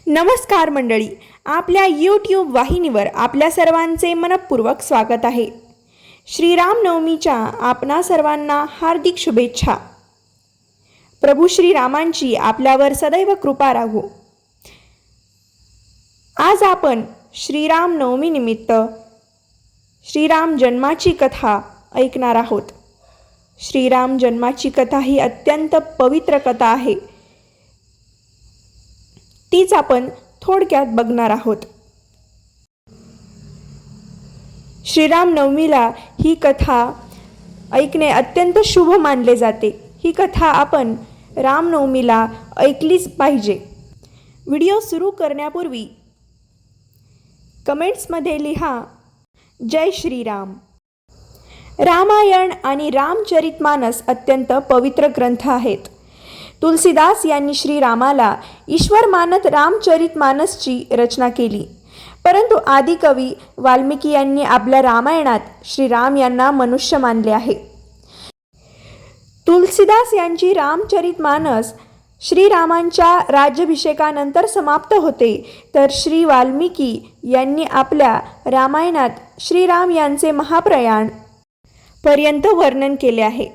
नमस्कार मंडळी, आपल्या यूट्यूब वाहिनीवर आपल्या सर्वांचे मनपूर्वक स्वागत आहे। श्रीरामनवमीच्या आपणा सर्वांना हार्दिक शुभेच्छा। प्रभू श्रीरामांची आपल्यावर सदैव कृपा राहो। आज आपण श्रीरामनवमी निमित्त श्रीराम जन्माची कथा ऐकणार आहोत। श्रीराम जन्माची कथा ही अत्यंत पवित्र कथा आहे, तीच आपण थोडक्यात बघणार आहोत। श्रीरामनवमीला ही कथा ऐकणे अत्यंत शुभ मानले जाते। ही कथा आपण रामनवमीला ऐकलीच पाहिजे। व्हिडिओ सुरू करण्यापूर्वी कमेंट्समध्ये लिहा जय श्रीराम। रामायण आणि रामचरितमानस अत्यंत पवित्र ग्रंथ आहेत। तुलसीदास यांनी श्रीरामाला ईश्वर मानत रामचरितमानसची रचना केली, परंतु आदिकवी वाल्मिकी यांनी आपल्या रामायणात श्रीराम यांना मनुष्य मानले आहे। तुलसीदास यांची रामचरितमानस श्रीरामांच्या राज्याभिषेकानंतर समाप्त होते, तर श्री वाल्मिकी यांनी आपल्या रामायणात श्रीराम यांचे महाप्रयाण पर्यंत वर्णन केले आहे।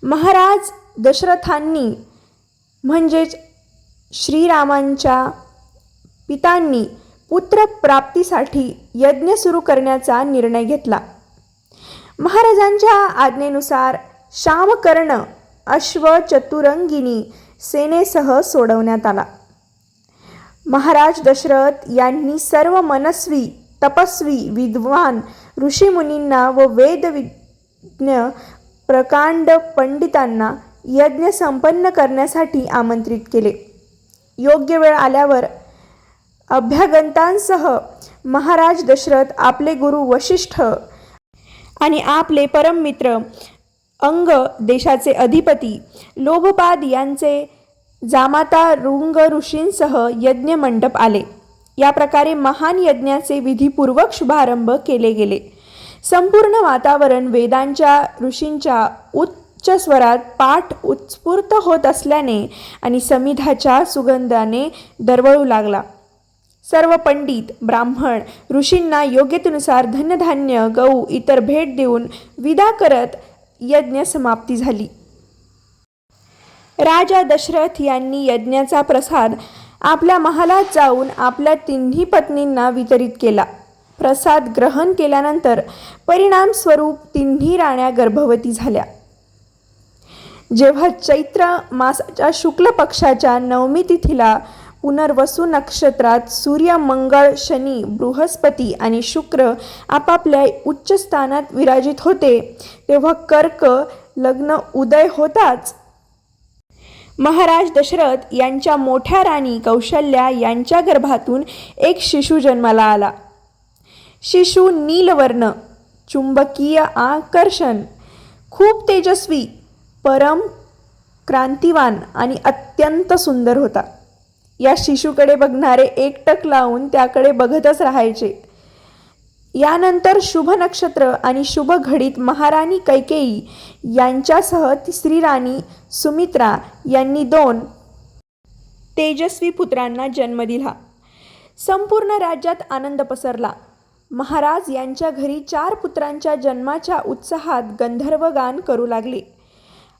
महाराज दशरथांनी म्हणजेच श्रीरामांच्या पितांनी पुत्र प्राप्तीसाठी यज्ञ सुरू करण्याचा निर्णय घेतला। महाराजांच्या आज्ञेनुसार शामकर्ण अश्व चतुरंगिनी सेनेसह सोडवण्यात आला। महाराज दशरथ यांनी सर्व मनस्वी, तपस्वी, विद्वान ऋषीमुनींना व वेदविज्ञ प्रकांड पंडितांना यज्ञ संपन्न करण्यासाठी आमंत्रित केले। योग्य वेळ आल्यावर अभ्यागतांसह महाराज दशरथ आपले गुरु वशिष्ठ आणि आपले परममित्र अंग, देशाचे अधिपती लोभपाद यांचे जामाता ऋंग ऋषींसह यज्ञ मंडप आले। या प्रकारे महान यज्ञाचे विधिपूर्वक शुभारंभ केले गेले। संपूर्ण वातावरण वेदांच्या ऋषींच्या उच्च स्वरात पाठ उत्स्फूर्त होत असल्याने आणि समिधाच्या सुगंधाने दरवळू लागला। सर्व पंडित ब्राह्मण ऋषींना योग्यतेनुसार धनधान्य, गऊ इतर भेट देऊन विदा करत यज्ञ समाप्ती झाली। राजा दशरथ यांनी यज्ञाचा प्रसाद आपल्या महालात जाऊन आपल्या तिन्ही पत्नींना वितरित केला। प्रसाद ग्रहण केल्यानंतर परिणाम स्वरूप तिन्ही राण्या गर्भवती झाल्या। जेव्हा चैत्र मासाच्या शुक्ल पक्षाच्या नवमी तिथीला पुनर्वसू नक्षत्रात सूर्य, मंगळ, शनी, बृहस्पती आणि शुक्र आपापल्या उच्च स्थानात विराजित होते, तेव्हा कर्क लग्न उदय होताच महाराज दशरथ यांच्या मोठ्या राणी कौशल्या यांच्या गर्भातून एक शिशु जन्माला आला। शिशु नीलवर्ण, चुंबकीय आकर्षण, खूप तेजस्वी, परम क्रांतिवान आणि अत्यंत सुंदर होता। या शिशुकडे बघणारे एकटक लावून त्याकडे बघतच राहायचे। यानंतर शुभ नक्षत्र आणि शुभ घडीत महाराणी कैकेयी यांच्यासह तिसरी राणी सुमित्रा यांनी 2 तेजस्वी पुत्रांना जन्म दिला। संपूर्ण राज्यात आनंद पसरला। महाराज यांच्या घरी 4 पुत्रांच्या जन्माच्या उत्साहात गंधर्व गान करू लागले,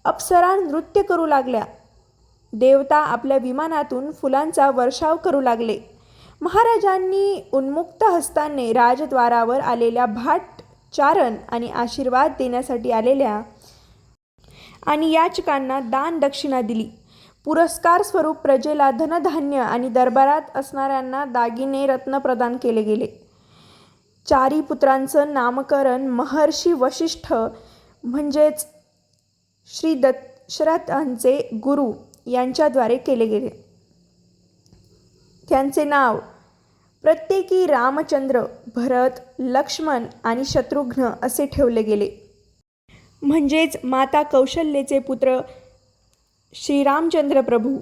अप्सरा नृत्य करू लागल्या, देवता आपल्या विमानातून फुलांचा वर्षाव करू लागले। महाराजांनी उन्मुक्त हस्ताने राजद्वारावर आलेल्या भाट चारण आणि आशीर्वाद देण्यासाठी आलेल्या आणि याचकांना दान दक्षिणा दिली। पुरस्कार स्वरूप प्रजेला धनधान्य आणि दरबारात असणाऱ्यांना दागिने रत्न प्रदान केले गेले। 4 पुत्रांचं नामकरण महर्षी वशिष्ठ म्हणजेच श्री दशरथांचे गुरु यांच्याद्वारे केले गेले। त्यांचे नाव प्रत्येकी रामचंद्र, भरत, लक्ष्मण आणि शत्रुघ्न असे ठेवले गेले। म्हणजेच माता कौशल्येचे पुत्र श्रीरामचंद्र प्रभू,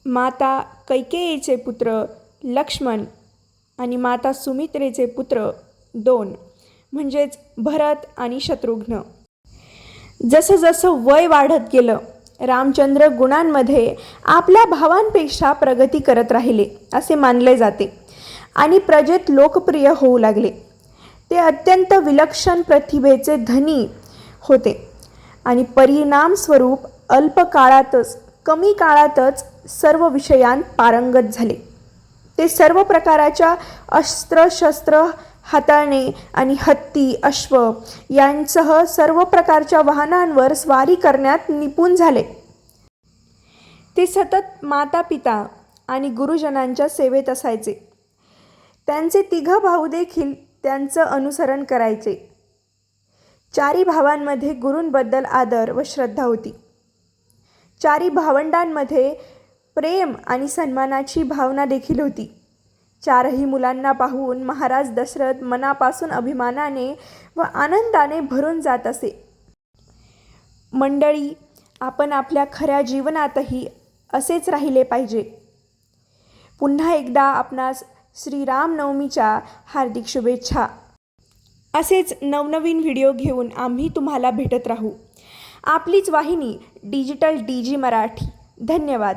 माता कैकेयीचे पुत्र लक्ष्मण आणि माता सुमित्रेचे पुत्र 2 म्हणजेच भरत आणि शत्रुघ्न। जसं जसं वय वाढत गेलं रामचंद्र गुणांमध्ये आपल्या भावांपेक्षा प्रगती करत राहिले असे मानले जाते आणि प्रजेत लोकप्रिय होऊ लागले. ते अत्यंत विलक्षण प्रतिभेचे धनी होते आणि परिणामस्वरूप कमी काळातच सर्व विषयांत पारंगत झाले. ते सर्व प्रकारच्या अस्त्रशस्त्र हाताळणे आणि हत्ती, अश्व यांसह सर्व प्रकारच्या वाहनांवर स्वारी करण्यात निपुण झाले. ते सतत माता-पिता आणि गुरुजनांच्या सेवेत असायचे. त्यांचे 3 भाऊ देखील त्यांचं अनुसरण करायचे. 4 भावांमध्ये गुरूंबद्दल आदर व श्रद्धा होती. 4 भावंडांमध्ये प्रेम आणि सन्मानाची भावना देखील होती. 4ही मुलांना पाहून महाराज दशरथ मनापासून अभिमानाने व आनंदाने भरून जात असे. मंडळी, आपण आपल्या खऱ्या जीवनातही असेच राहिले पाहिजे. पुन्हा एकदा आपणास श्रीरामनवमीच्या हार्दिक शुभेच्छा. असेच नवनवीन व्हिडिओ घेऊन आम्ही तुम्हाला भेटत राहू. आपलीच वाहिनी डिजिटल DG मराठी. धन्यवाद.